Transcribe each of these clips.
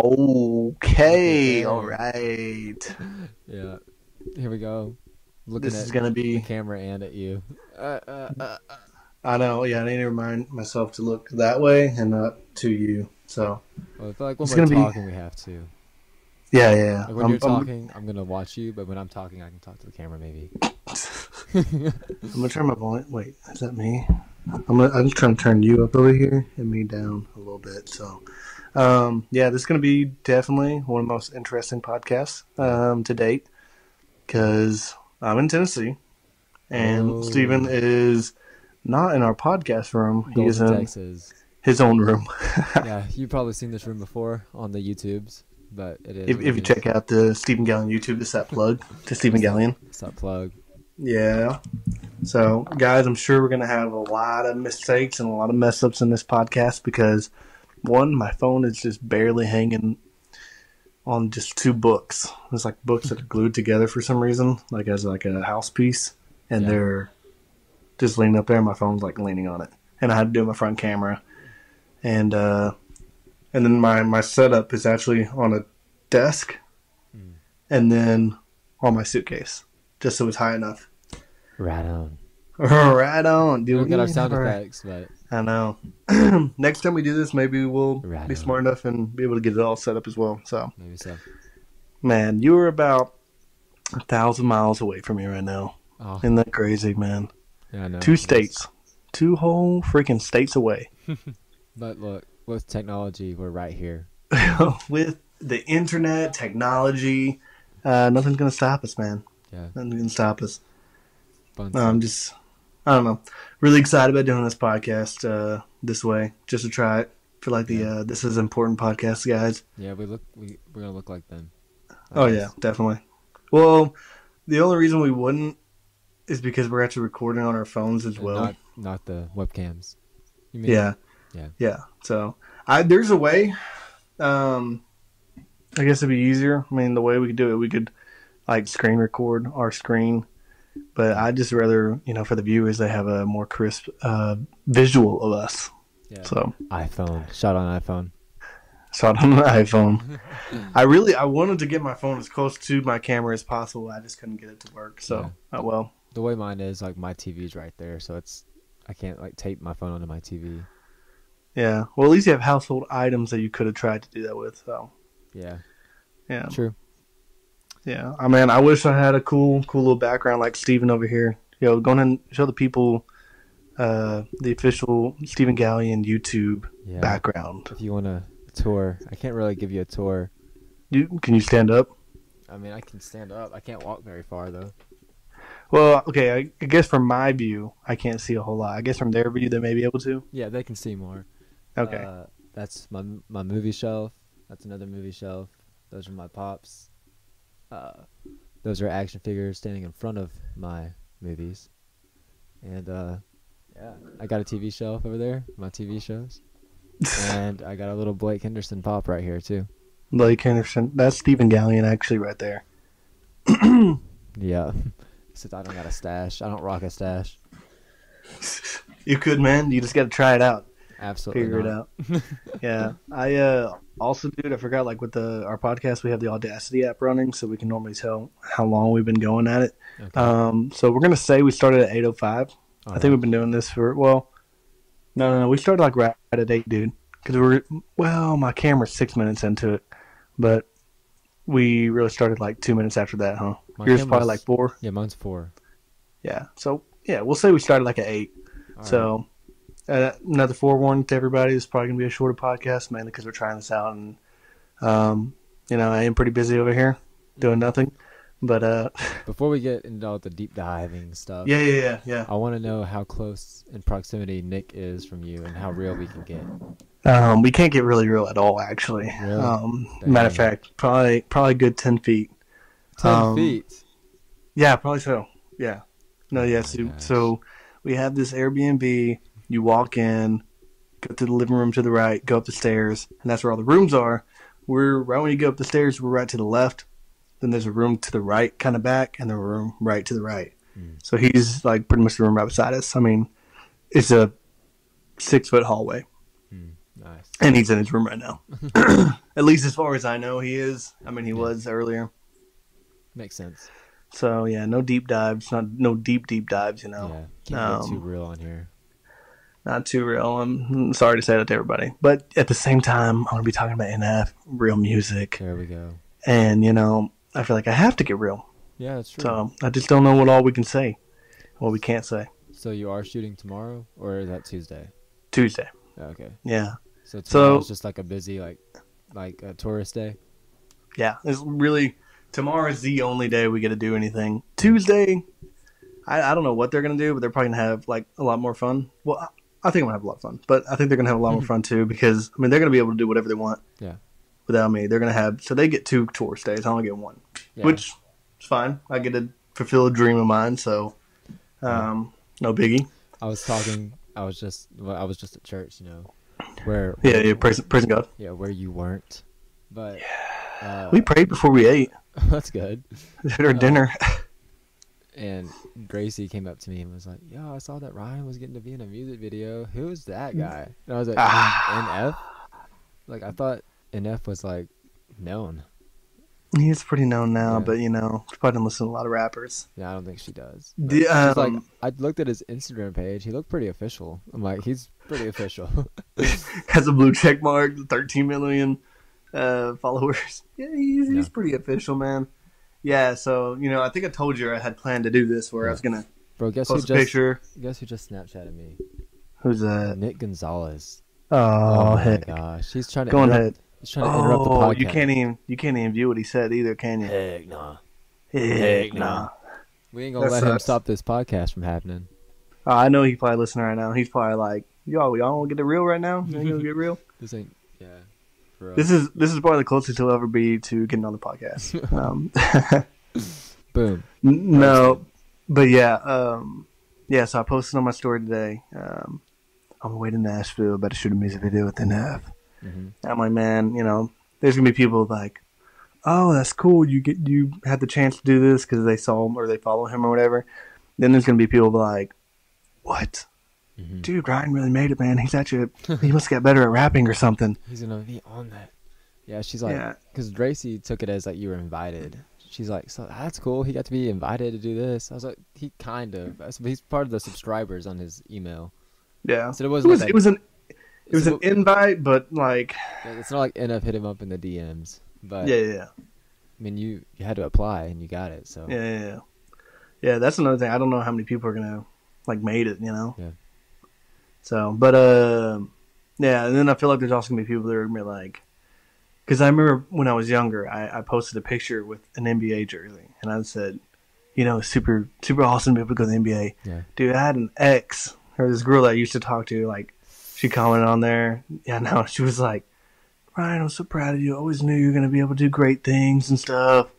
Okay, all right. Yeah. Here we go. Looking This is at gonna the be. camera and at you. I know. Yeah, I need to remind myself to look that way and not to you. So Well, I feel like when it's we're gonna be. talking, we have to. Yeah, yeah. Like when you're talking, I'm gonna watch you, but when I'm talking, I can talk to the camera maybe. I'm gonna turn my volume. Wait, is that me? I'm trying to turn you up over here and me down a little bit. So, yeah, this is gonna be definitely one of the most interesting podcasts to date because I'm in Tennessee and Steven Oh, is not in our podcast room. He is Golden, in Texas. his own room. Yeah, you've probably seen this room before on the YouTubes, but it is If what it you is. check out the Stephen Gallion YouTube, it's that plug to Stephen What's that? Gallion. What's that plug? Yeah. So, guys, I'm sure we're going to have a lot of mistakes and a lot of mess ups in this podcast because, one, my phone is just barely hanging on just two books. It's like books that are glued together for some reason, like as like a house piece, and Yeah. they're just leaning up there. And my phone's like leaning on it, and I had to do my front camera, and then my setup is actually on a desk, and then on my suitcase, just so it's high enough. Right on. Right on, We dude. don't get our sound effects, but I know. Next time we do this, maybe we'll right be on. smart enough and be able to get it all set up as well. So, Maybe so. man, you are about 1,000 miles away from me right now. Oh, Isn't that crazy, man? yeah, I know. Two states. Two whole freaking states away. But look, with technology, we're right here. With the internet, technology, nothing's going to stop us, man. Yeah. Nothing's going to stop us. Fun I'm stuff. just, I don't know. Really excited about doing this podcast this way, just to try it. Feel like this is an important podcast, guys. Yeah, we're gonna look like them. Oh yeah, definitely. Well, the only reason we wouldn't is because we're actually recording on our phones as And well. not the webcams. You mean? Yeah. Yeah. Yeah. So there's a way. I guess it'd be easier. I mean, the way we could do it, we could like screen record our screen, but I'd just rather, for the viewers, they have a more crisp visual of us. Yeah. So iPhone. Shot on iPhone. shot on the iPhone. I wanted to get my phone as close to my camera as possible. I just couldn't get it to work. So, well. The way mine is, like, my TV's right there, so I can't like tape my phone onto my TV. Yeah. Well, at least you have household items that you could have tried to do that with. So. Yeah. Yeah. True. Yeah. I mean, I wish I had a cool little background like Steven over here. Go ahead and show the people the official Stephen Galyean YouTube background. If you want a tour, I can't really give you a tour. Can you stand up? I mean, I can stand up. I can't walk very far though. Well, okay. I guess from my view, I can't see a whole lot. I guess from their view, they may be able to. Yeah, they can see more. Okay. That's my movie shelf. That's another movie shelf. Those are my pops. Those are action figures standing in front of my movies. And yeah, I got a TV shelf over there, my TV shows. And I got a little Blake Henderson pop right here too. Blake Henderson. That's Stephen Galyean actually right there. Yeah. Except I don't got a stash. I don't rock a stash. You could, man. You just got to try it out. Absolutely Figure not. it out. Yeah. I also, dude, I forgot, like with our podcast, we have the Audacity app running, so we can normally tell how long we've been going at it. Okay. So we're going to say we started at 8:05. All I right. think we've been doing this for, no. We started like right at 8, dude. Because my camera's 6 minutes into it. But we really started like 2 minutes after that, huh? Yours probably like 4? Yeah, mine's 4. Yeah. So, yeah, we'll say we started like at 8. All So, another forewarning to everybody. This is probably going to be a shorter podcast, mainly because we're trying this out. And, I am pretty busy over here doing nothing. But, Before we get into all the deep diving stuff, yeah. I want to know how close in proximity Nick is from you and how real we can get. We can't get really real at all, actually. Really? Matter of fact, probably a good 10 feet. 10 feet? Yeah, probably so. Yeah. No, yeah. gosh. So we have this Airbnb. You walk in, go to the living room to the right, go up the stairs, and that's where all the rooms are. Right when you go up the stairs, we're right to the left. Then there's a room to the right, kind of back, and then a room right to the right. So he's like pretty much the room right beside us. I mean, it's a 6-foot hallway. Nice. And he's in his room right now. At least as far as I know, he is. I mean, he was earlier. Makes sense. So yeah, no deep dives, no deep dives. Yeah, can't get too real on here. Not too real. I'm sorry to say that to everybody, but at the same time, I'm gonna be talking about NF, real music. There we go. And I feel like I have to get real. Yeah, that's true. So I just don't know what all we can say, what we can't say. So you are shooting tomorrow, or is that Tuesday? Tuesday. Okay. Yeah. So tomorrow's just like a busy like a tourist day. Yeah, it's really tomorrow's the only day we get to do anything. Tuesday, I don't know what they're gonna do, but they're probably gonna have like a lot more fun. Well, I think I'm gonna have a lot of fun, but I think they're gonna have a lot more fun too because I mean they're gonna be able to do whatever they want. Yeah. Without me, they're gonna have so they get 2 tourist days. I only get 1, which is fine. I get to fulfill a dream of mine, so no biggie. I was just at church, where praising God. Yeah, where you weren't, but we prayed before we ate. That's good. Our dinner. And Gracie came up to me and was like, "Yo, I saw that Ryan was getting to be in a music video. Who's that guy?" And I was like, "NF." Like I thought NF was like known. He's pretty known now, but she probably doesn't listen to a lot of rappers. Yeah, I don't think she does. She's like, I looked at his Instagram page. He looked pretty official. I'm like, he's pretty official. Has a blue check mark, 13 million followers. Yeah, he's pretty official, man. Yeah, so I think I told you I had planned to do this where I was gonna post a picture. Guess who just Snapchatted me? Who's that? Nick Gonzalez. Oh heck. My gosh, he's trying to go ahead. He's trying to interrupt the podcast. You can't even view what he said either, can you? Heck nah. Heck nah. We ain't gonna let him stop this podcast from happening. I know he's probably listening right now. He's probably like, y'all want to get it real right now? You ain't gonna get real? This ain't This is probably the closest he'll ever be to getting on the podcast. Boom. No, but yeah. So I posted on my story today. I'm away to Nashville, about to shoot a music video with NF. I'm like, man, there's gonna be people like, oh, that's cool. You had the chance to do this because they saw him or they follow him or whatever. Then there's gonna be people like, what? Dude, Ryan really made it, man. He must get better at rapping or something. He's gonna be on that. Yeah, she's like, because Gracie took it as like you were invited. She's like, so that's cool. He got to be invited to do this. I was like, he kind of. He's part of the subscribers on his email. Yeah. So it was an invite, but like, it's not like NF hit him up in the DMs. But yeah. I mean, you had to apply and you got it. So yeah. That's another thing. I don't know how many people are gonna like made it. Yeah. So, but yeah, and then I feel like there's also gonna be people that are gonna be like, because I remember when I was younger, I posted a picture with an NBA jersey, and I said, super super awesome to be able to go to the NBA. Yeah. Dude, I had an ex or this girl that I used to talk to, like, she commented on there. Yeah, no, she was like, Ryan, I'm so proud of you. I always knew you were gonna be able to do great things and stuff,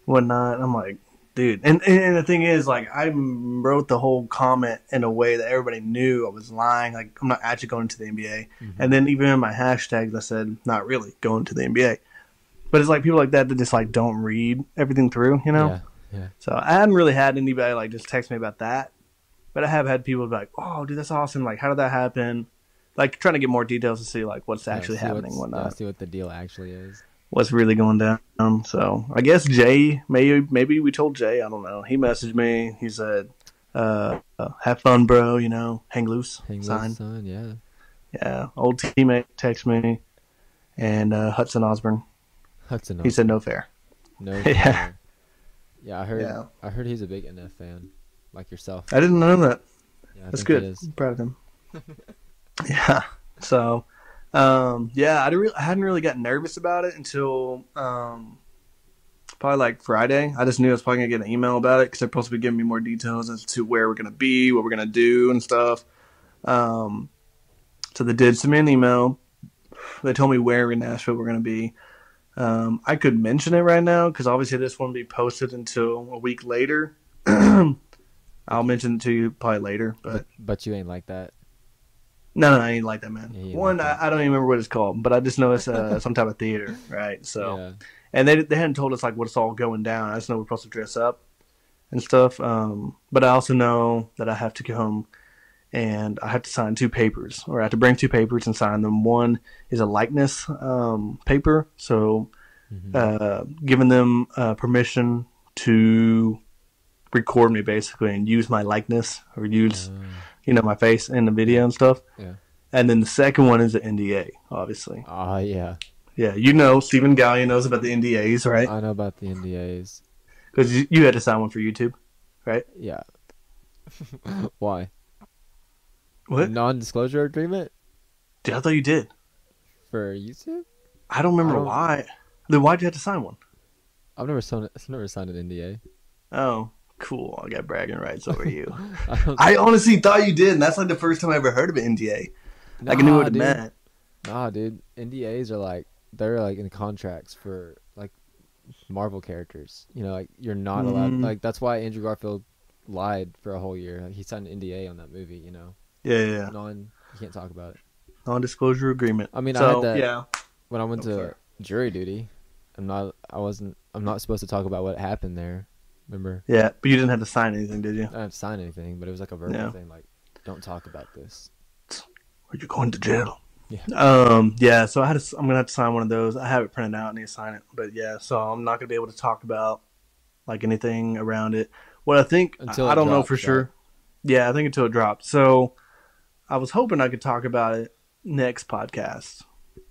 whatnot. And I'm like, dude, and the thing is, like, I wrote the whole comment in a way that everybody knew I was lying. Like, I'm not actually going to the NBA. And then even in my hashtags, I said, not really going to the NBA. But it's like people like that just like don't read everything through, Yeah. So I hadn't really had anybody like just text me about that. But I have had people be like, oh, dude, that's awesome. Like, how did that happen? Like, trying to get more details to see like what's actually happening and whatnot. See what the deal actually is. What's really going down. So I guess Jay, maybe we told Jay, I don't know. He messaged me. He said, have fun, bro, hang loose. Hang loose, son, yeah. Yeah, old teammate text me. And Hudson Osborne. He said no fair. No fair. Yeah, I heard he's a big NF fan, like yourself. I didn't know that. Yeah, that's good. I'm proud of him. Yeah. So I hadn't really gotten nervous about it until probably like Friday. I just knew I was probably gonna get an email about it because they're supposed to be giving me more details as to where we're gonna be, what we're gonna do, and stuff. So they did send me an email. They told me where in Nashville we're gonna be. I could mention it right now because obviously this won't be posted until a week later. I'll mention it to you probably later, but you ain't like that. No, I ain't like that, man. Yeah, One, like that. I don't even remember what it's called, but I just know it's some type of theater, right? So, and they hadn't told us like what's all going down. I just know we're supposed to dress up and stuff. But I also know that I have to come and I have to sign two papers, or I have to bring two papers and sign them. One is a likeness paper, so Mm-hmm. giving them permission to record me basically and use my likeness or use my face in the Yeah. video and stuff. Yeah. And then the second one is the NDA, obviously. Yeah. Yeah, Stephen Galyean knows about the NDAs, right? I know about the NDAs. Because you had to sign one for YouTube, right? Yeah. Why? What? Non-disclosure agreement Dude, I thought you did. for YouTube? I don't remember why. Then why'd you have to sign one? I've never signed. Never signed an NDA. Oh, cool. I got bragging rights over you. I don't. I honestly thought you did, and that's like the first time I ever heard of an NDA. Like I knew what it dude. meant. Nah, dude. NDAs are like they're like in contracts for like Marvel characters. You know, like you're not allowed. Like that's why Andrew Garfield lied for a whole year. Like, he signed an NDA on that movie. You know. Yeah. You can't talk about it. Non-disclosure agreement. I mean, so, I had that yeah. when I went to jury duty. I'm not supposed to talk about what happened there. Remember? Yeah, but you didn't have to sign anything, did you? I didn't sign anything, but it was like a verbal thing, like, don't talk about this. Or you're going to jail. Yeah. Yeah. So I'm gonna have to sign one of those. I have it printed out. I need to sign it. But yeah, so I'm not gonna be able to talk about like anything around it. What I think, Until I don't know drops, for sure. right? Yeah, I think until it drops. So I was hoping I could talk about it next podcast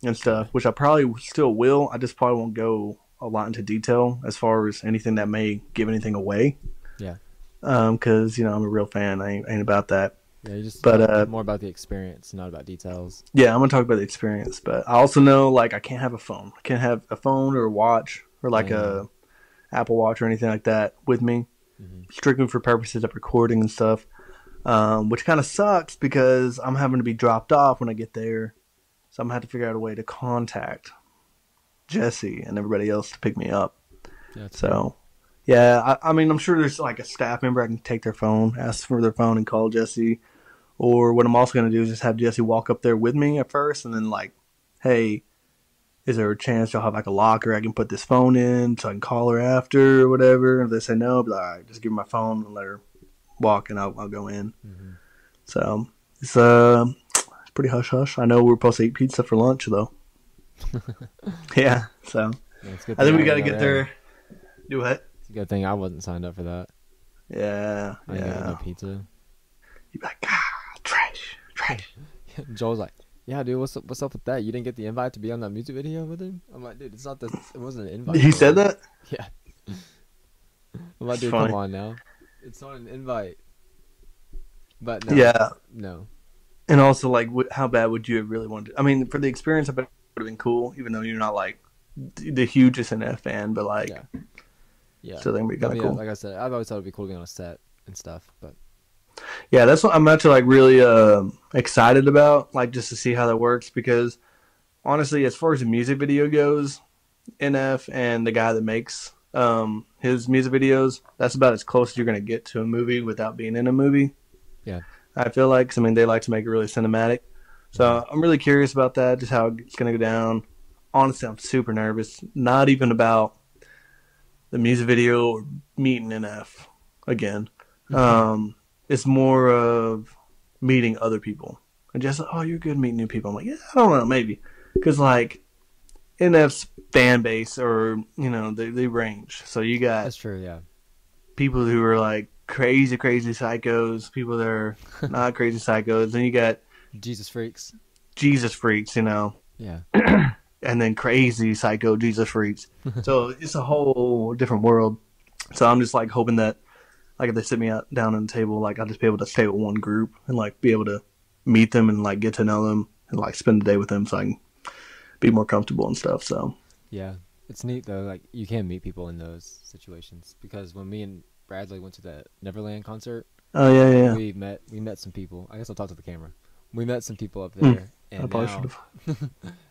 and stuff, which I probably still will. I just probably won't go a lot into detail as far as anything that may give anything away. Yeah. Because I'm a real fan. I ain't about that. Yeah, you just But more about the experience, not about details. yeah, I'm gonna talk about the experience. But I also know like I can't have a phone. I can't have a phone or a watch or like a Apple Watch or anything like that with me, strictly for purposes of recording and stuff. Which kind of sucks because I'm having to be dropped off when I get there, so I'm gonna have to figure out a way to contact Jesse and everybody else to pick me up. Yeah, So, yeah, I mean, I'm sure there's like a staff member I can take their phone, ask for their phone, and call Jesse. Or what I'm also going to do is just have Jesse walk up there with me at first, and then like, hey, is there a chance y'all have like a locker I can put this phone in so I can call her after or whatever? And if they say no, I'll be like, all right, just give her my phone and let her walk, and I'll go in. So it's pretty hush hush. I know we're supposed to eat pizza for lunch though. Yeah, so I think we got to get there. Do what? It's a good thing I wasn't signed up for that. Yeah, I ain't got no pizza. You'd be like, trash. Joel's like, yeah, dude, what's up with that? You didn't get the invite to be on that music video with him? I'm like, dude, it wasn't an invite. He said that? Yeah. I'm like, dude, funny. come on now. It's not an invite. But no. Yeah. No. And also, like, how bad would you have really wanted? I mean, for the experience, I bet it would have been cool, even though you're not like the hugest NF fan, but like, yeah. So then we kind of cool. Like I said, I've always thought it'd be cool to be on a set and stuff, but yeah, that's what I'm actually like really excited about, like just to see how that works. Because honestly, as far as the music video goes, NF and the guy that makes his music videos, that's about as close as you're gonna get to a movie without being in a movie. Yeah, I feel like, 'cause, I mean, they like to make it really cinematic. So I'm really curious about that, just how it's gonna go down. Honestly, I'm super nervous. Not even about the music video or meeting NF again. It's more of meeting other people. And just, oh, you're good meeting new people. I'm like, yeah, I don't know, maybe. Because, like, NF's fan base, or, they range. So you got that's true, yeah. people who are, like, crazy psychos, people that are not crazy psychos. Then you got Jesus freaks. Yeah. And then crazy psycho Jesus freaks. So it's a whole different world. So I'm just, like, hoping that, like, if they sit me down on the table, like, I'll just be able to stay with one group and, like, be able to meet them and, like, get to know them and, like, spend the day with them so I can be more comfortable and stuff. So yeah, it's neat though. Like, you can meet people in those situations, because when me and Bradley went to the Neverland concert, we met some people. I guess I'll talk to the camera. We met some people up there, I probably should have.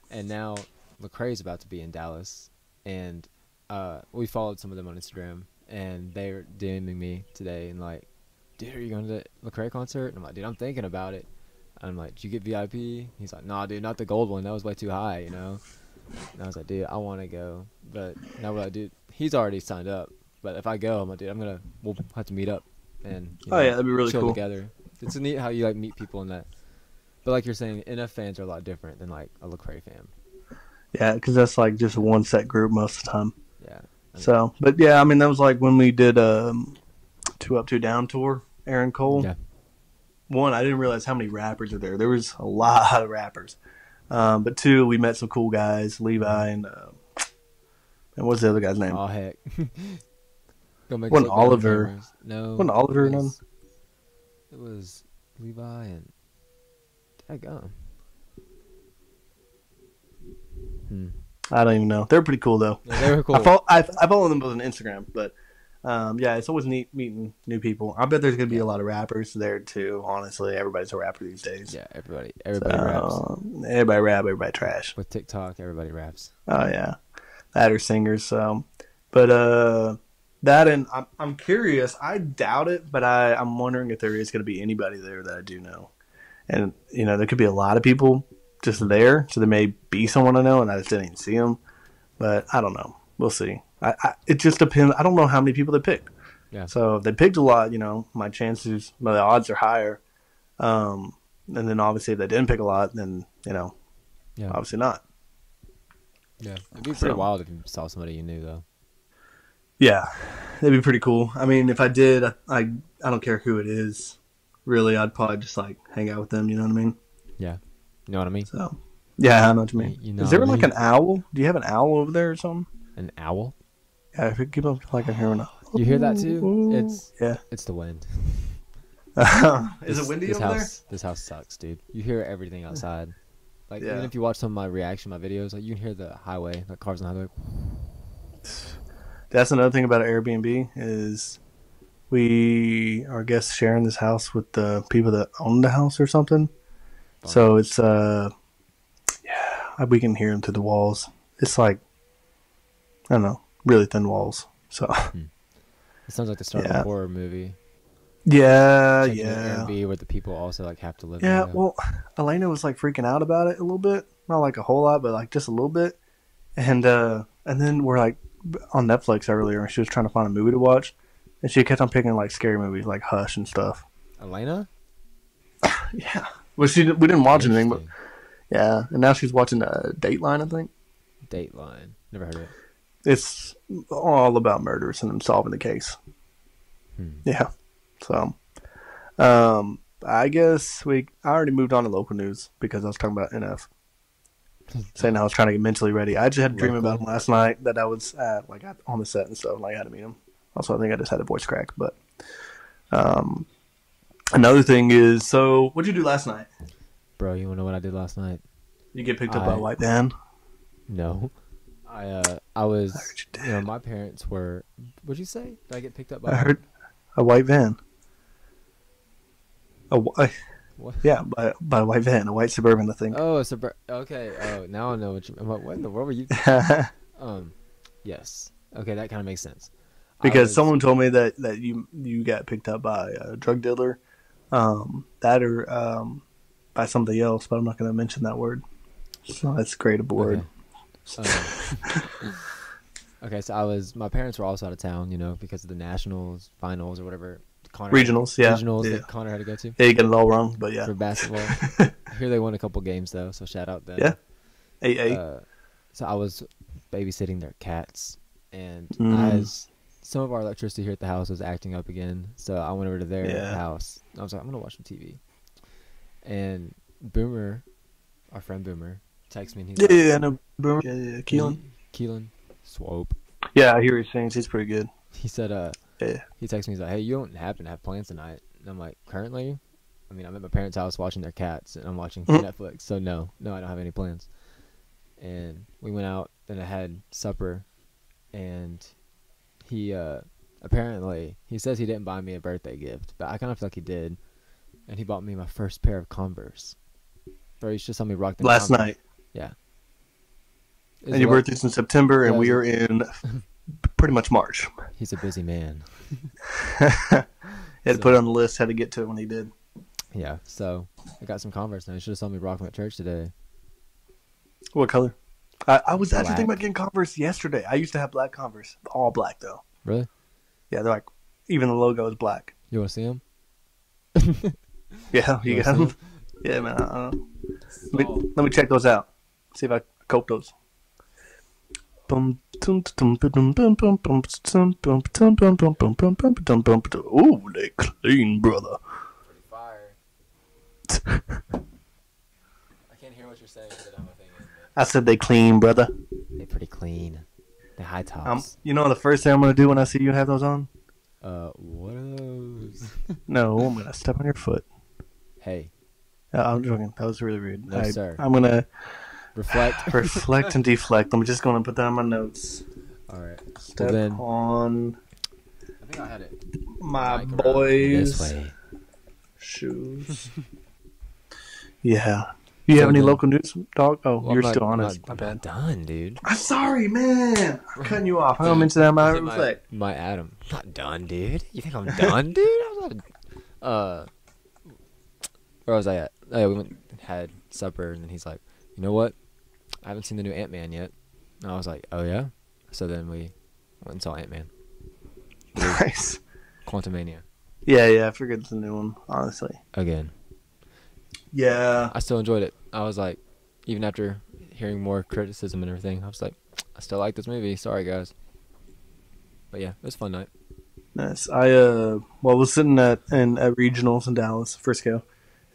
and now Lecrae's about to be in Dallas, and we followed some of them on Instagram, and they're DMing me today and like, dude, are you going to the Lecrae concert? And I'm like, dude, I'm thinking about it. And I'm like, did you get VIP? He's like, nah, dude, not the gold one. That was way too high, And I was like, dude, I want to go. But now we're like, dude, he's already signed up. But if I go, I'm like, dude, we'll have to meet up and that'd be really chill cool. together. It's neat how you like meet people in that. But like you're saying, NF fans are a lot different than like a Lecrae fan. Yeah, because that's like just one set group most of the time. Yeah. So, but yeah, I mean, that was like when we did Two Up, Two Down tour, Aaron Cole. Yeah. One, I didn't realize how many rappers are there. There was a lot of rappers. But two, we met some cool guys, Levi and what's the other guy's name? Oh heck. Go make Wasn't Oliver? cameras. No. Wasn't Oliver none? It was Levi and daggone. I don't even know. They're pretty cool though. Yeah, they were cool. I follow them both on Instagram, but yeah, it's always neat meeting new people. I bet there's gonna be a lot of rappers there too. Honestly, everybody's a rapper these days. Yeah, everybody raps. Everybody rap, everybody trash. With TikTok, everybody raps. Oh yeah, that or singers. So, but that and I'm curious. I doubt it, but I'm wondering if there is gonna be anybody there that I do know, and you know there could be a lot of people just there, so there may be someone I know, and I just didn't even see them. But I don't know. We'll see. It just depends. I don't know how many people they picked. Yeah. So if they picked a lot, you know, my odds are higher. And then obviously if they didn't pick a lot, then you know, obviously not. Yeah, it'd be pretty wild if you saw somebody you knew though. Yeah, that'd be pretty cool. I mean, if I did, I don't care who it is. Really, I'd probably just like hang out with them. You know what I mean? Yeah. You know what I mean? So, yeah, I know what you mean. You know is there what I like mean? an owl? Do you have an owl over there or something? An owl? Yeah, if it keep up like I hear an owl. You hear that too? Yeah. It's the wind. Is it windy over there? This house sucks, dude. You hear everything outside. Like even if you watch some of my videos, like you can hear the highway, like cars on the highway. That's another thing about Airbnb is we are, I guess, sharing this house with the people that own the house or something. So it's we can hear them through the walls. It's like I don't know, really thin walls. So it sounds like the start of a horror movie. Yeah, Taking an Airbnb where the people also like have to live. Yeah, well, Elena was like freaking out about it a little bit, not like a whole lot, but like just a little bit. And then we're like on Netflix earlier, and she was trying to find a movie to watch, and she kept on picking like scary movies, like Hush and stuff. Elena? Yeah. Well, we didn't watch anything, but yeah. And now she's watching Dateline, I think. Dateline. Never heard of it. It's all about murders and them solving the case. Yeah. So, I guess I already moved on to local news because I was talking about NF. Saying I was trying to get mentally ready. I just had a dream about him last night that I was on the set and stuff, and I had to meet him. Also, I think I just had a voice crack. But another thing is, so what'd you do last night? Bro, you wanna know what I did last night? You get picked up by a white van? No. I was, my parents were, what'd you say? Did I get picked up by? I heard a white van. What? Yeah, by a white van, a white Suburban, I think. Oh, okay. Oh, now I know what you. What in the world were you? Yes. Okay, that kind of makes sense. Because someone told me that you got picked up by a drug dealer, that or by somebody else, but I'm not going to mention that word. So that's great a word. Okay, so my parents were also out of town, because of the nationals, finals, or whatever. Regionals, yeah. That Connor had to go to. Yeah, you got it all wrong, but yeah. For basketball. Here they won a couple games, though, so shout out them. Yeah. 8-8. So I was babysitting their cats, and as some of our electricity here at the house was acting up again, so I went over to their house. I was like, I'm going to watch some TV. And Boomer, our friend Boomer, texts me, and he's I know Boomer. Yeah, Keelan. Swope. Yeah, I hear he's saying he's pretty good. He said, he texted me, he's like, hey, you don't happen to have plans tonight? And I'm like, currently? I mean, I'm at my parents' house watching their cats, and I'm watching Netflix, so no, I don't have any plans. And we went out, and I had supper, and he, apparently, he says he didn't buy me a birthday gift, but I kind of feel like he did, and he bought me my first pair of Converse. Bro, you should saw me rock them last night. Yeah. And your birthday's in September, and we are in pretty much March. He's a busy man. He had to put it on the list, had to get to it when he did. Yeah, so I got some Converse now. You should have saw me rock them at church today. What color? I was actually thinking about getting Converse yesterday. I used to have black Converse. All black, though. Really? Yeah, they're like, even the logo is black. You want to see them? Yeah, you got them. Yeah, man. Let me check those out. See if I cope those. Ooh, they clean, brother. Fire. I can't hear what you're saying because I don't have a thing in. I said they clean, brother. They're pretty clean. They're high tops. You know the first thing I'm gonna do when I see you have those on? What are those? No, I'm gonna step on your foot. Hey. I'm joking. That was really rude. No, sir. I'm gonna reflect and deflect. I'm just gonna put that on my notes. All right. Step on. I think I had it. My boys' this way. shoes. Yeah. You have any local news, dog? Oh, well, you're still on it. My bad. Done, dude. I'm sorry, man. I'm cutting you off. I don't mention that in my reflect. My Adam. I'm not done, dude. You think I'm done, dude? I'm not. Where was I at? Oh, yeah, we went and had supper, and then he's like, you know what? I haven't seen the new Ant-Man yet. And I was like, oh, yeah? So then we went and saw Ant-Man. Nice. Quantumania. Yeah, I figured it's a new one, honestly. Again. Yeah. I still enjoyed it. I was like, even after hearing more criticism and everything, I was like, I still like this movie. Sorry, guys. But yeah, it was a fun night. Nice. I was sitting at regionals in Dallas, Frisco,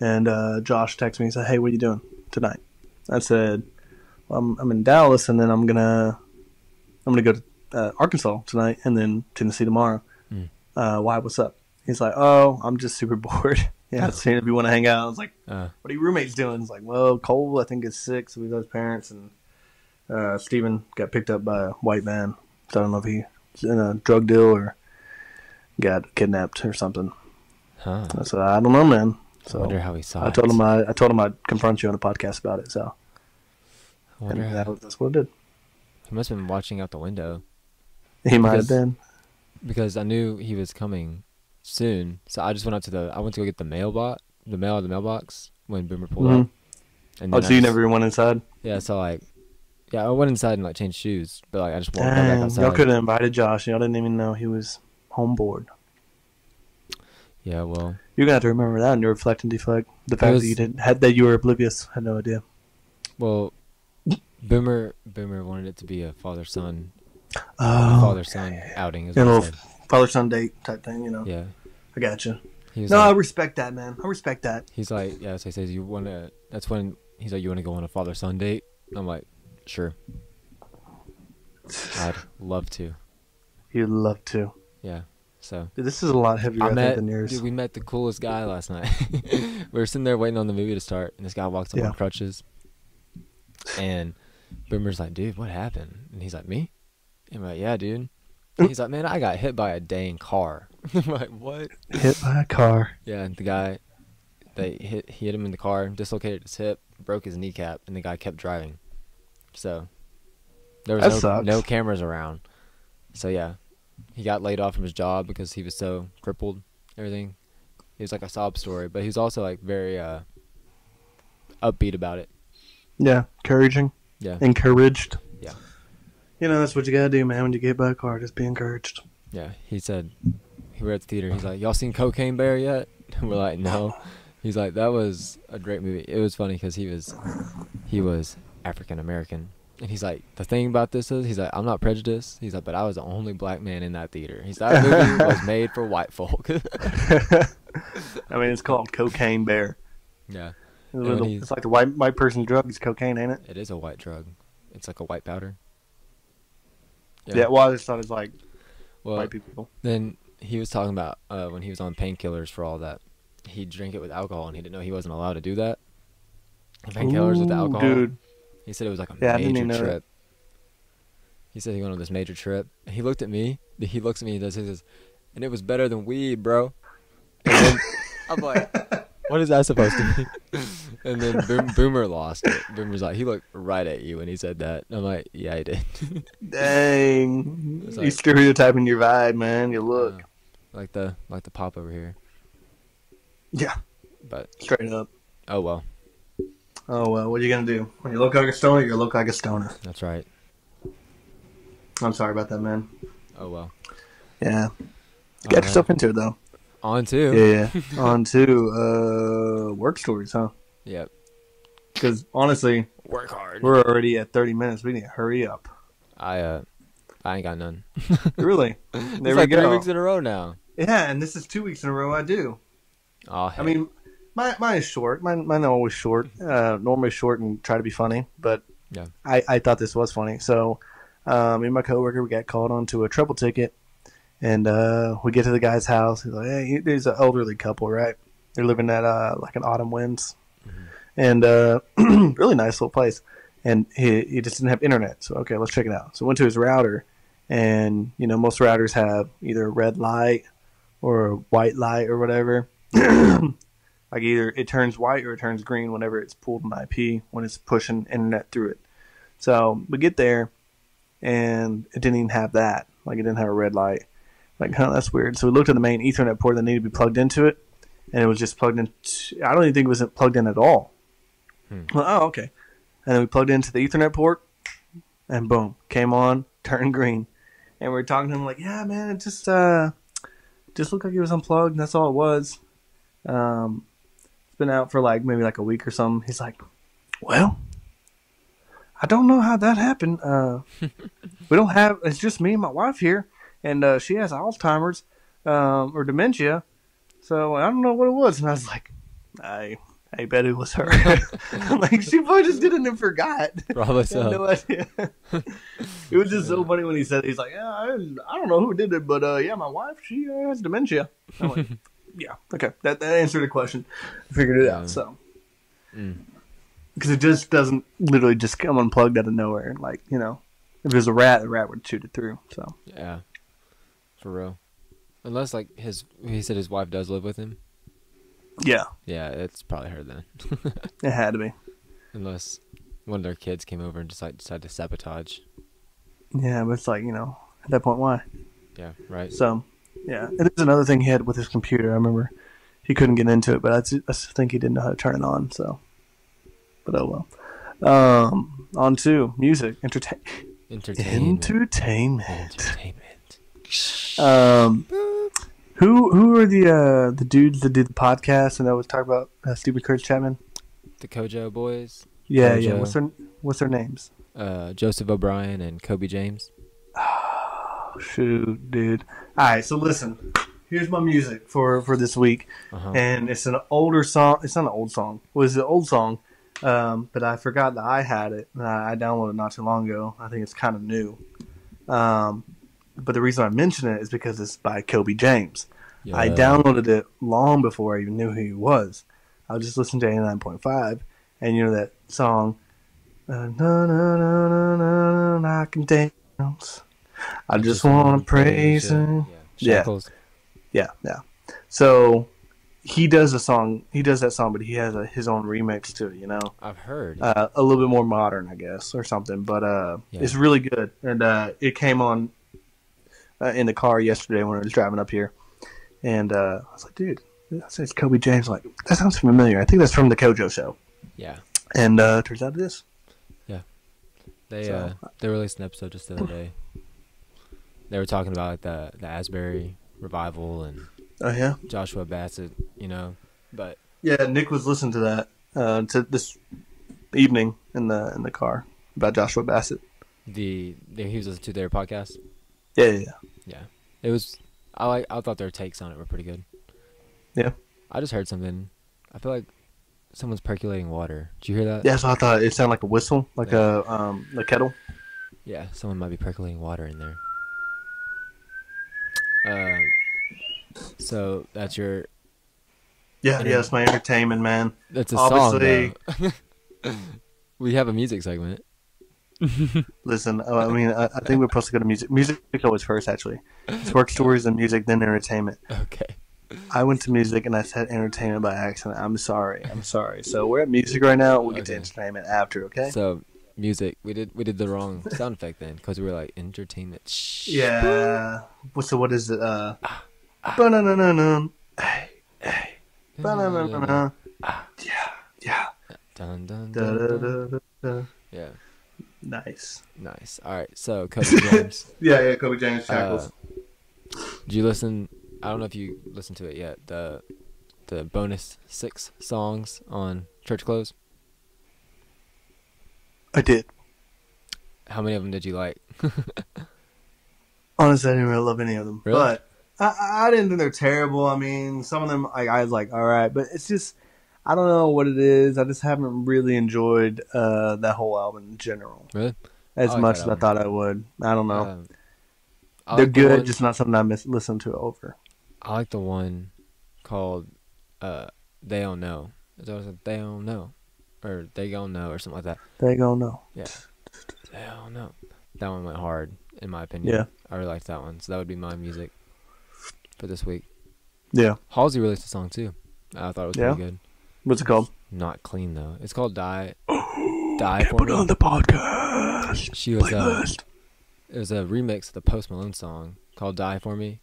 and Josh texted me and said, "Hey, what are you doing tonight?" I said, well, I'm in Dallas, and then I'm gonna go to Arkansas tonight, and then Tennessee tomorrow. Why? What's up? He's like, "Oh, I'm just super bored. Yeah, seeing if you want to hang out." I was like, "What are your roommates doing?" He's like, "Well, Cole, I think is sick, so we got his parents, and Steven got picked up by a white man. So I don't know if he's in a drug deal or got kidnapped or something." Huh. I said, "I don't know, man." So I wonder how he saw it. I told him I'd confront you on a podcast about it. So I wonder that's what it did. He must have been watching out the window. He might have been. Because I knew he was coming soon, so I just went to go get the mail out of the mailbox when Boomer pulled up. And then so you never went inside? Yeah, so I went inside and changed shoes, but I just walked back outside. Y'all could have invited Josh. Y'all didn't even know he was home board. Yeah, well, you're gonna have to remember that and you reflect and deflect. The fact that you were oblivious, had no idea. Well, Boomer wanted it to be a father-son outing. Father-son date type thing, you know. Yeah, I gotcha. I respect that, man. I respect that. He's like, yeah. So he says, that's when he's like, you want to go on a father-son date? I'm like, sure. I'd love to. You'd love to. Yeah. So dude, this is a lot heavier than yours. Dude, we met the coolest guy last night. We were sitting there waiting on the movie to start, and this guy walks up on crutches. And Boomer's like, dude, what happened? And he's like, me? And I'm like, yeah, dude. And he's like, man, I got hit by a dang car. I'm like, what? Hit by a car. Yeah, and the guy, he hit him in the car, dislocated his hip, broke his kneecap, and the guy kept driving. So there was no cameras around. So yeah. He got laid off from his job because he was so crippled, everything. He was like a sob story, but he was also very upbeat about it. Yeah, encouraging. Yeah. Encouraged. Yeah. You know, that's what you gotta do, man, when you get hit by a car, just be encouraged. Yeah, he said, we were at the theater, he's like, y'all seen Cocaine Bear yet? And we're like, no. He's like, that was a great movie. It was funny because he was African-American. And he's like, the thing about this is, he's like, I'm not prejudiced. He's like, but I was the only black man in that theater. He's like, that movie was made for white folk. I mean, it's called Cocaine Bear. Yeah. It's like the white person's drug is cocaine, ain't it? It is a white drug. It's like a white powder. Yeah, well, I just thought it's like white people. Then he was talking about when he was on painkillers for all that. He drank it with alcohol, and he didn't know he wasn't allowed to do that. Painkillers with alcohol. Dude. He said it was like a major trip. He said he went on this major trip. And he looked at me. He looks at me. He says, and it was better than weed, bro. And then I'm like, what is that supposed to mean? And then Boomer lost it. Boomer's like, he looked right at you when he said that. And I'm like, yeah, he did. Dang, you stereotyping your vibe, man. You look like the pop over here. Yeah, but straight up. Oh well. Oh, well, what are you going to do? When you look like a stoner, you look like a stoner. That's right. I'm sorry about that, man. Oh, well. Yeah. Get yourself into it, though. On to. Yeah. On to work stories, huh? Yep. Because honestly, Work hard. we're already at 30 minutes. We need to hurry up. I ain't got none. Really? It's There we like 3 go. weeks in a row now. Yeah, and this is 2 weeks in a row I do. Oh, I mean, mine is short. Mine are always short. Normally short and try to be funny, but yeah. I thought this was funny. So me and my coworker, we got called onto a trouble ticket, and we get to the guy's house. He's like, hey, there's an elderly couple, right? They're living at like an Autumn Winds, and really nice little place. And he just didn't have internet. So, okay, let's check it out. So went to his router, and, you know, most routers have either a red light or a white light or whatever. Like either it turns white or it turns green whenever it's pulled an IP when it's pushing internet through it. So we get there, and it didn't even have that. Like, it didn't have a red light. Like, huh, that's weird. So we looked at the main Ethernet port that needed to be plugged into it, and it was just plugged in. I don't even think it was plugged in at all. Well, oh, okay. And then we plugged into the Ethernet port, and boom, came on, turned green. And we were talking to him like, yeah, man, it just looked like it was unplugged, and that's all it was. It's been out for like maybe like a week or something. He's like, well, I don't know how that happened. We don't have, it's just me and my wife here, and she has Alzheimer's or dementia, so I don't know what it was. And I was like, I bet it was her. Like, she probably just did it and forgot. Probably so. I had no idea. It was just so funny when he said it. He's like, yeah, I don't know who did it, but yeah, my wife, she has dementia. I'm like, yeah, okay. That answered the question. I figured it out, so. Because it just doesn't literally just come unplugged out of nowhere. Like, you know, if it was a rat, the rat would shoot it through, so. Yeah. For real. Unless, like, he said his wife does live with him. Yeah. Yeah, it's probably her then. It had to be. Unless one of their kids came over and just like decided to sabotage. Yeah, but it's like, you know, at that point, why? Yeah, right. So, yeah. And there's another thing he had with his computer. I remember he couldn't get into it, but I just think he didn't know how to turn it on, so. But oh well. On to music. Entertainment. Who are the dudes that did the podcast and that was talking about Stupid Chris Chapman? The Kojo boys. Yeah, Kojo. yeah. What's their names? Joseph O'Brien and Kobe James. Oh, shoot, dude. All right, so listen. Here's my music for this week, and it's an older song. It's not an old song. It was an old song, but I forgot that I had it. I downloaded it not too long ago. I think it's kind of new. But the reason I mention it is because it's by Kobe James. Yeah. I downloaded it long before I even knew who he was. I was just listening to 89.5, and you know that song, I can dance. I just want to praise him. Yeah. Yeah. So he does a song. He does that song, but he has his own remix to it. You know, I've heard a little bit more modern, I guess, or something. But it's really good, and it came on in the car yesterday when I was driving up here, and I was like, dude, it's Kobe James. I'm like, that sounds familiar. I think that's from the Kojo show. Yeah. And turns out it is. Yeah. They released an episode just the other day. They were talking about like the Asbury revival and Joshua Bassett, you know. But yeah, Nick was listening to that to this evening in the car about Joshua Bassett. He was listening to their podcast. Yeah. It was. I thought their takes on it were pretty good. Yeah. I just heard something. I feel like someone's percolating water. Did you hear that? Yeah, so I thought it sounded like a whistle, like a kettle. Yeah, someone might be percolating water in there. So that's your. Yeah, that's my entertainment, man. That's a Obviously, song. We have a music segment. Listen, I mean, I think we're supposed to go to music. Music always first, actually. It's work stories and music, then entertainment. Okay. I went to music and I said entertainment by accident. I'm sorry. So we're at music right now. We'll get to entertainment after, okay? So music, we did the wrong sound effect then because we were like entertainment. Yeah. So what is it? Ba-na-na-na-na. Hey. Ba-na-na-na-na. Yeah. Dun dun Da-da-da-da-da. Yeah. Nice. All right. So Kobe James. Yeah. Kobe James Shackles. Did you listen I don't know if you listened to it yet. The bonus 6 songs on Church Clothes. I did. How many of them did you like? Honestly, I didn't really love any of them. Really? But I didn't think they're terrible. I mean, some of them I was like, all right. But it's just, I don't know what it is. I just haven't really enjoyed that whole album in general. Really? As like much that as I album. thought I would. I don't know. I They're like the good, one- just not something I listen to over. I like the one called They Don't Know. It's always like, They Don't Know. Or They Gon' Know or something like that. They gonna know. Yeah. They Don't Know. That one went hard, in my opinion. Yeah. I really liked that one. So that would be my music for this week. Yeah. Halsey released a song too. I thought it was Yeah? pretty good. What's it called? Not clean though. It's called Die Can't For put Me. it on the podcast. She was Playlist. it was a remix of the Post Malone song called Die For Me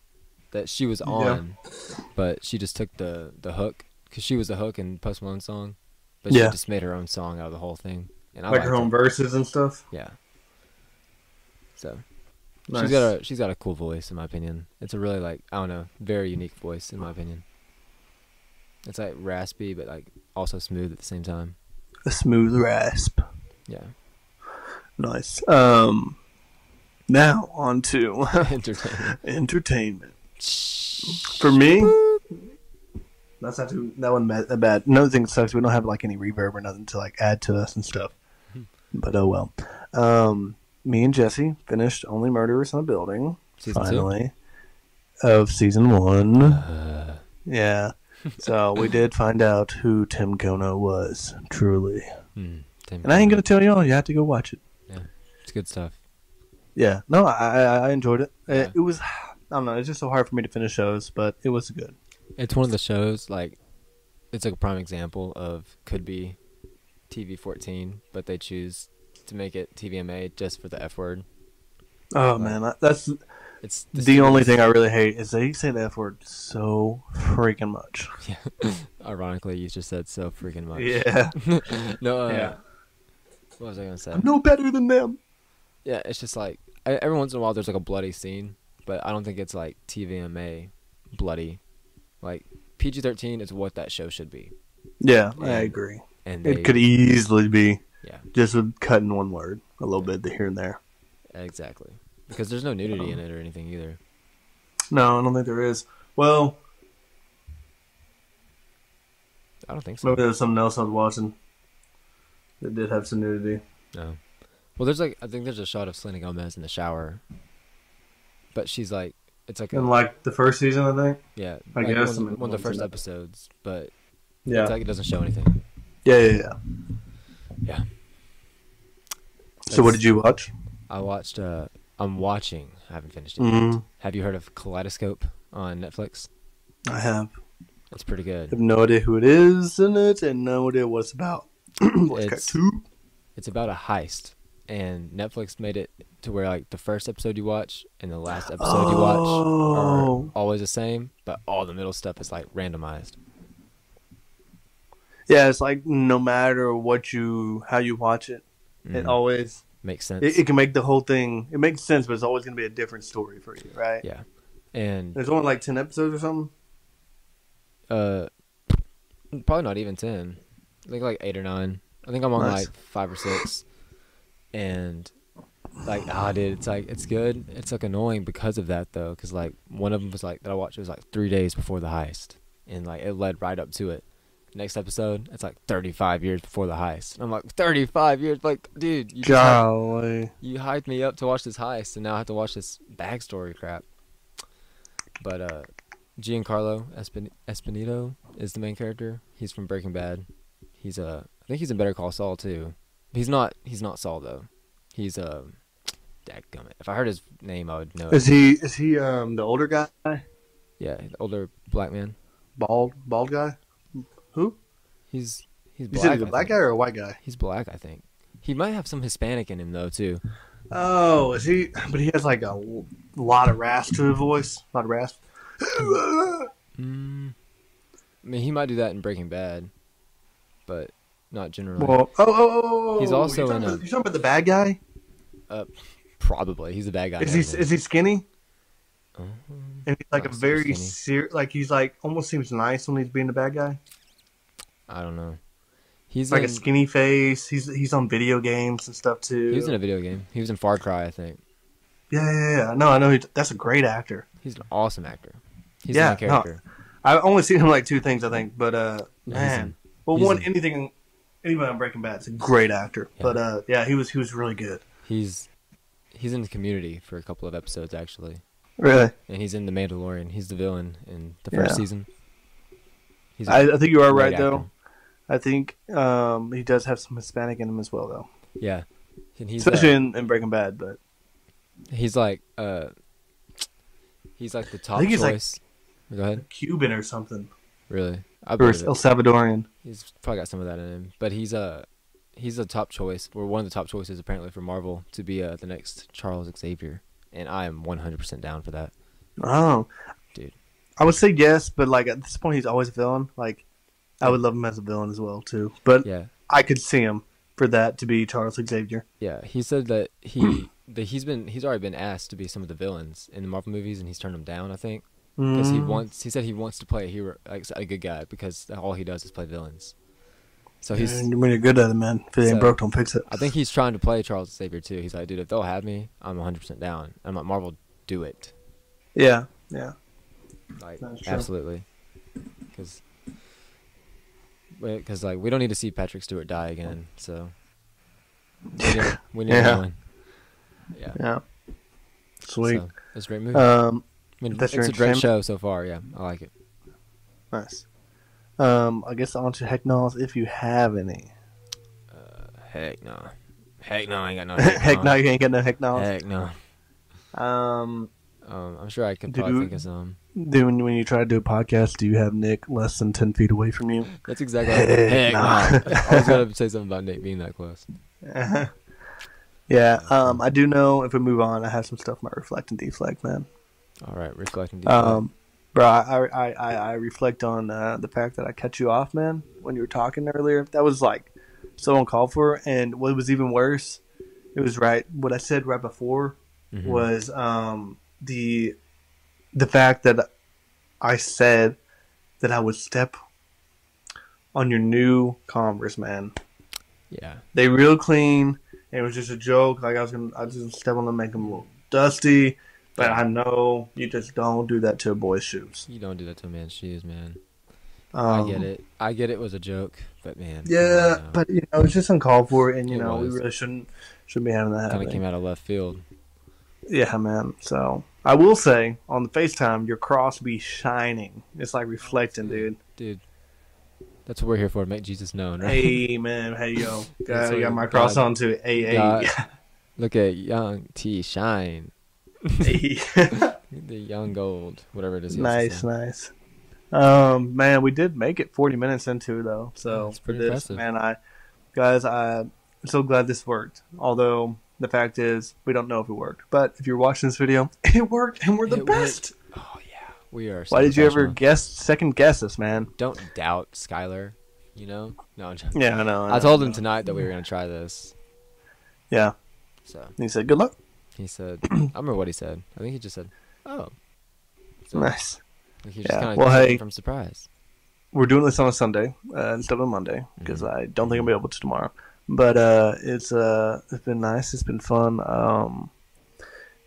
that she was on, but she just took the hook because she was the hook in Post Malone's song, but she Yeah. just made her own song out of the whole thing. And I Like her liked own it. verses and stuff. Yeah. So Nice. she's got a cool voice in my opinion. It's a really like I don't know, very unique voice in my opinion. It's like raspy but like also smooth at the same time. A smooth rasp. Yeah. Nice. Now on to Entertainment. entertainment. For me, that's not too. That wasn't that bad. Another thing that sucks, we don't have like any reverb or nothing to like add to us and stuff. But oh well. Me and Jesse finished Only Murderers in the Building. Season finally, of season 1. 2. Yeah. So we did find out who Tim Kono was, truly. And I ain't gonna tell y'all. You have to go watch it. Yeah, it's good stuff. Yeah. No, I enjoyed it. Yeah. It was. I don't know. It's just so hard for me to finish shows, but it was good. It's one of the shows like it's like a prime example of could be TV 14, but they choose to make it TVMA just for the F word. Oh man, that's It's the only thing I really hate is they say the F word so freaking much. Yeah. Ironically, you just said so freaking much. Yeah. No. Yeah. What was I gonna say? I'm no better than them. Yeah, it's just like every once in a while there's like a bloody scene, but I don't think it's like TVMA bloody. Like PG-13 is what that show should be. Yeah, I Yeah. agree. And It could easily be Yeah, just with cutting one word a little bit here and there. exactly. Because there's no nudity in it or anything either. No, I don't think there is. Well, I don't think so. maybe there's something else I was watching that did have some nudity. No. Well, there's like I think there's a shot of Selena Gomez in the shower, but she's like it's like In like the first season, I think. yeah, I like guess one I'm of the in first that. episodes, but Yeah. it's like it doesn't show anything. Yeah. Yeah. So what did you watch? I watched. I'm watching. I haven't finished it yet. Mm-hmm. Have you heard of Kaleidoscope on Netflix? I have. It's pretty I good. have no idea who it is in it and no idea what it's about. What's It's- cartoon? It's about a heist, and Netflix made it to where like the first episode you watch and the last episode you watch are Oh. always the same, but all the middle stuff is like randomized. Yeah, it's like no matter how you watch it, it Mhm. always Makes sense. it can make the whole thing. It makes sense, but it's always going to be a different story for you, right? Yeah, and There's only like 10 episodes or something. probably not even 10. I think like 8 or 9. I think I'm on Nice. like 5 or 6, and like dude, it's like it's good. It's like annoying because of that though, because like one of them was like that I watched. It was like 3 days before the heist, and like it led right up to it. Next episode, it's like 35 years before the heist. And I'm like 35 years, like dude, Golly. you hyped me up to watch this heist, and now I have to watch this backstory crap. But Giancarlo Esposito is the main character. He's from Breaking Bad. He's I think he's in Better Call Saul too. He's not Saul though. He's dadgummit. If I heard his name, I would know. Is he the older guy? Yeah, the older black man. Bald guy? Who? He's You black. said he's a I black think. guy or a white guy? He's black, I think. He might have some Hispanic in him though too. Oh, is he? But he has like a lot of rasp to his voice. A lot of rasp. I mean, he might do that in Breaking Bad, but not generally. Well, He's also you're in talking, you're talking about the bad guy? Probably he's a bad guy. Is he skinny? And he's like a Not super very skinny. like he's like almost seems nice when he's being the bad guy. I don't know. He's Like a in. skinny face. He's on video games and stuff He was in a too. video game. He was in Far Cry, I think. Yeah. No, I know that's a great actor. He's an awesome actor. He's the main Yeah, no, character. I've only seen him like two things, I think. But No, he's man, in. well, He's one in. anybody on Breaking Bad is a great actor. Yeah. But yeah, he was really good. He's in the Community for a couple of episodes actually, Really. and he's in The Mandalorian. He's the villain in the Yeah. first season. He's I think you are great right though. actor. I think he does have some Hispanic in him as well though, Yeah, and especially in Breaking Bad. But he's like he's like the top think he's like choice. Go ahead. Cuban or something, Really, I or believe it. El Salvadorian. He's probably got some of that in him, but he's a top choice, or one of the top choices apparently for Marvel to be the next Charles Xavier, and I am 100% down for that, Oh, dude. I would say yes, but like at this point, he's always a villain. Like I would love him as a villain as well too. But Yeah, I could see him for that to be Charles Xavier. yeah. He said that he's already been asked to be some of the villains in the Marvel movies, and he's turned them down. I think because he said he wants to play a hero, like a good guy, because all he does is play villains. So he's When you're good at it, man. If it ain't So, broke, don't fix it. I think he's trying to play Charles Xavier too. He's like, dude, if they'll have me, I'm 100% down. I'm like, Marvel, do it. Yeah. Like, That's true. absolutely. Because like we don't need to see Patrick Stewart die again. So we need Yeah. to win. Yeah. Yeah. Sweet. So, it's a great movie. I mean, that's your it's a great entertainment? show so far. Yeah, I like it. Nice. I guess on to heck knows if you have any. Heck no. Heck no, I ain't got no heck, Heck no. no, you ain't got no heck knows. Heck no. I'm sure I could probably think of some. When you try to do a podcast, do you have Nick less than 10 feet away from you? That's exactly heck no. I was gonna say something about Nick being that close. Yeah. I do know if we move on, I have some stuff my reflect and deflect, man. All right, reflecting deeply. Bro, I reflect on the fact that I cut you off, man, when you were talking earlier. That was like so uncalled for, and what was even worse, it was right. What I said right before was the fact that I said that I would step on your new Converse, man. Yeah. They real clean. And it was just a joke. Like I was just gonna step on them, make them a little dusty. But I know you just don't do that to a boy's shoes. You don't do that to a man's shoes, man. Um, I get it. I get it was a joke, but man. Yeah, but it's just uncalled for, and It we was. really shouldn't be having that Kind of happen. came out of left field. Yeah, man. So I will say on the FaceTime, your cross be shining. It's like reflecting, dude. Dude, that's what we're here for, to make Jesus known, right? Hey, man. Hey, yo. That's Got my what cross God- on too. Hey. God- Look at young T shine. Hey. The young gold, whatever it is. Nice. Man, we did make it 40 minutes into though. So That's pretty for this, impressive. man, I'm so glad this worked. Although the fact is, we don't know if it worked. But if you're watching this video, it worked, and we're the It best. Oh yeah, we are. So Why did you ever professional. second guess us, man? Don't doubt Skylar. No, I'm joking. Yeah, I know. I told him tonight that we were gonna try this. Yeah. So He said, "Good luck." he said, I remember what he said. I think he just said, "Oh." So, Nice. like, he just Yeah. kind of Well, hey. from surprise. We're doing this on a Sunday instead of a Monday because I don't think I'll be able to tomorrow. But it's been nice. It's been fun.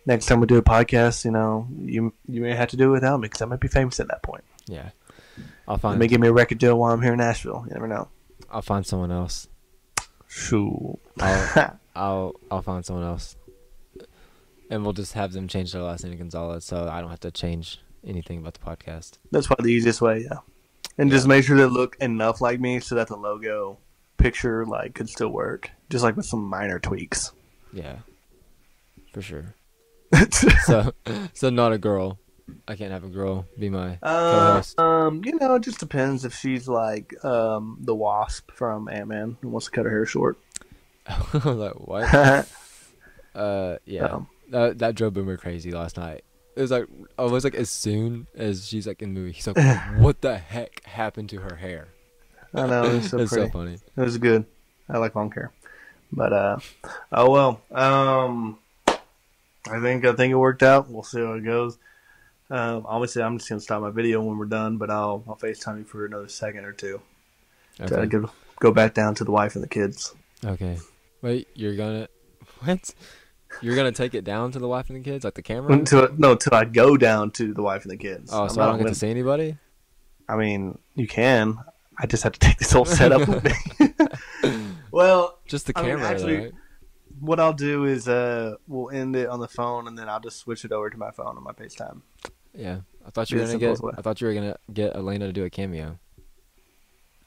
Next time we do a podcast, you may have to do it without me because I might be famous at that point. Yeah, I'll They find. may give me a record deal while I'm here in Nashville. You never know. I'll find someone else. Shoot. I'll find someone else, and we'll just have them change their last name to Gonzalez, so I don't have to change anything about the podcast. That's probably the easiest way, yeah. And just make sure they look enough like me so that the logo picture could still work. Just with some minor tweaks. Yeah, for sure. So not a girl. I can't have a girl be my co-host. It just depends if she's like the Wasp from Ant-Man who wants to cut her hair short. Like what? Yeah. That drove Boomer crazy last night. It was almost as soon as she's in the movie, he's like, "What the heck happened to her hair?" I know, it was so It's pretty. so funny. It was good. I like long hair. But oh well. I think it worked out. We'll see how it goes. Obviously, I'm just gonna stop my video when we're done, but I'll FaceTime you for another second or two to Okay. go back down to the wife and the kids. Okay. Wait, you're gonna what? You're gonna take it down to the wife and the kids, like the camera? Until I go down to the wife and the kids. Oh, I'm so I not don't get to gonna. see anybody? I mean, you can. I just have to take this whole setup with me. Well, Just the I mean, camera, actually, though, right? what I'll do is we'll end it on the phone, and then I'll just switch it over to my phone on my FaceTime. Yeah. I thought you Be were as gonna simple get. as way. I thought you were gonna get Elena to do a cameo.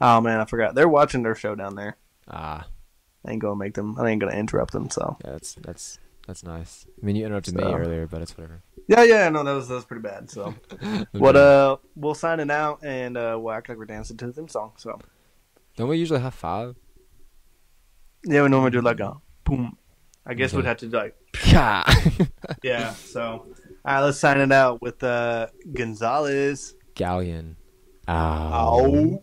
Oh man, I forgot. They're watching their show down there. Ah, I ain't gonna make them. I ain't gonna interrupt them. So yeah. That's nice. I mean, you interrupted me earlier, but it's whatever. yeah. No, that was pretty bad. So what? Okay. We'll sign it out, and we'll act like we're dancing to the theme song. So Don't we usually have 5? yeah, we normally do like a boom. I guess Okay. we'd have to do like Yeah. yeah. So all right, let's sign it out with Gonzalez Galyean. Ow.